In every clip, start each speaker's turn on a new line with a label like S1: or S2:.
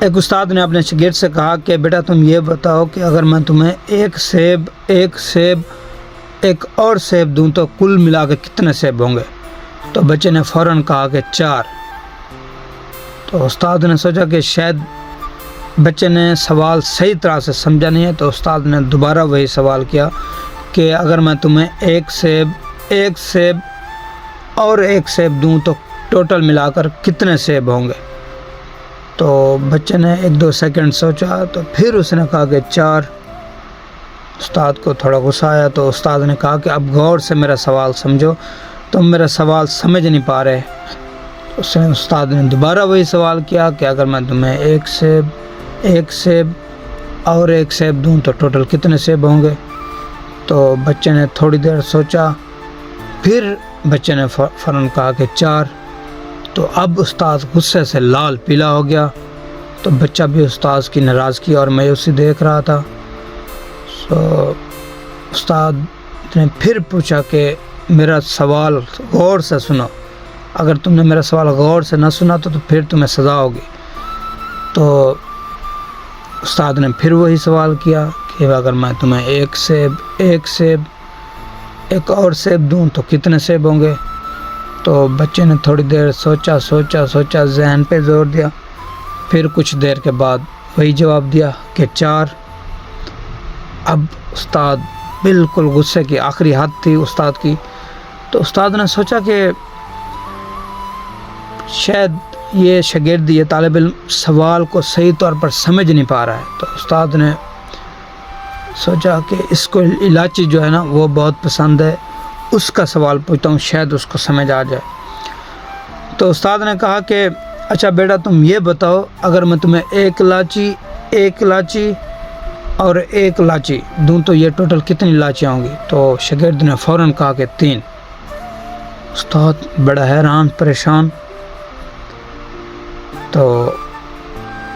S1: ایک استاد نے اپنے شاگرد سے کہا کہ بیٹا تم یہ بتاؤ کہ اگر میں تمہیں ایک اور سیب دوں تو کل ملا کے کتنے سیب ہوں گے؟ تو بچے نے فوراً کہا کہ 4۔ تو استاد نے سوچا کہ شاید بچے نے سوال صحیح طرح سے سمجھا نہیں ہے، تو استاد نے دوبارہ وہی سوال کیا کہ اگر میں تمہیں ایک سیب اور ایک سیب دوں تو ٹوٹل ملا کر کتنے سیب ہوں گے؟ تو بچے نے 1-2 سیکنڈ سوچا، تو پھر اس نے کہا کہ 4۔ استاد کو تھوڑا غصہ آیا، تو استاد نے کہا کہ اب غور سے میرا سوال سمجھو، تم میرا سوال سمجھ نہیں پا رہے۔ استاد نے دوبارہ وہی سوال کیا کہ اگر میں تمہیں ایک سیب اور ایک سیب دوں تو ٹوٹل کتنے سیب ہوں گے؟ تو بچے نے تھوڑی دیر سوچا، پھر بچے نے فوراً کہا کہ 4۔ تو اب استاد غصے سے لال پیلا ہو گیا، تو بچہ بھی استاد کی ناراضگی اور مایوسی دیکھ رہا تھا۔ استاد نے پھر پوچھا کہ میرا سوال غور سے سنو، اگر تم نے میرا سوال غور سے نہ سنا تو پھر تمہیں سزا ہوگی۔ تو استاد نے پھر وہی سوال کیا کہ اگر میں تمہیں ایک اور سیب دوں تو کتنے سیب ہوں گے؟ تو بچے نے تھوڑی دیر سوچا، ذہن پہ زور دیا، پھر کچھ دیر کے بعد وہی جواب دیا کہ 4۔ اب استاد بالکل غصے کی آخری حد تھی استاد کی، تو استاد نے سوچا کہ شاید یہ شاگرد، یہ طالب علم سوال کو صحیح طور پر سمجھ نہیں پا رہا ہے۔ تو استاد نے سوچا کہ اس کو الائچی جو ہے نا وہ بہت پسند ہے، اس کا سوال پوچھتا ہوں، شاید اس کو سمجھ آ جائے۔ تو استاد نے کہا کہ اچھا بیٹا تم یہ بتاؤ، اگر میں تمہیں ایک الائچی اور ایک الائچی دوں تو یہ ٹوٹل کتنی الائچیاں ہوں گی؟ تو شاگرد نے فوراً کہا کہ 3۔ استاد بڑا حیران پریشان، تو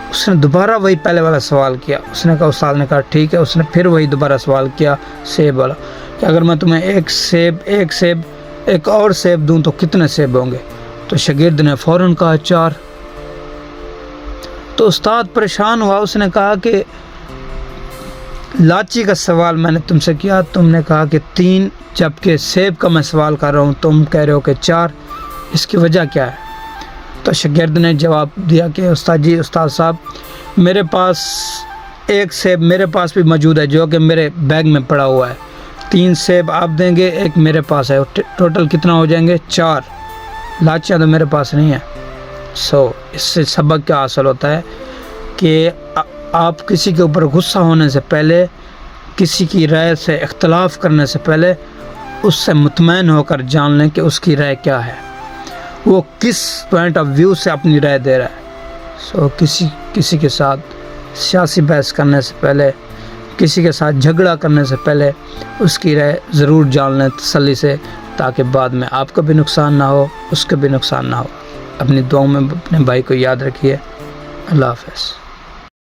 S1: اس نے دوبارہ وہی پہلے والا سوال کیا۔ استاد نے کہا ٹھیک ہے۔ اس نے پھر وہی دوبارہ سوال کیا سیب والا کہ اگر میں تمہیں ایک اور سیب دوں تو کتنے سیب ہوں گے؟ تو شاگرد نے فوراً کہا 4۔ تو استاد پریشان ہوا، اس نے کہا کہ لاچی کا سوال میں نے تم سے کیا، تم نے کہا کہ 3، جبکہ سیب کا میں سوال کر رہا ہوں تم کہہ رہے ہو کہ 4، اس کی وجہ کیا ہے؟ تو شاگرد نے جواب دیا کہ استاد صاحب میرے پاس ایک سیب میرے پاس بھی موجود ہے جو کہ میرے بیگ میں پڑا ہوا ہے، 3 سیب آپ دیں گے، ایک میرے پاس ہے، ٹوٹل کتنا ہو جائیں گے؟ 4۔ لاچیاں تو میرے پاس نہیں ہیں۔ اس سے سبق کیا حاصل ہوتا ہے کہ آپ کسی کے اوپر غصہ ہونے سے پہلے، کسی کی رائے سے اختلاف کرنے سے پہلے اس سے مطمئن ہو کر جان لیں کہ اس کی رائے کیا ہے، وہ کس پوائنٹ آف ویو سے اپنی رائے دے رہا ہے۔ کسی کے ساتھ سیاسی بحث کرنے سے پہلے، کسی کے ساتھ جھگڑا کرنے سے پہلے اس کی رائے ضرور جان لیں تسلی سے، تاکہ بعد میں آپ کا بھی نقصان نہ ہو، اس کا بھی نقصان نہ ہو۔ اپنی دعاؤں میں اپنے بھائی کو یاد رکھیے۔ اللہ حافظ۔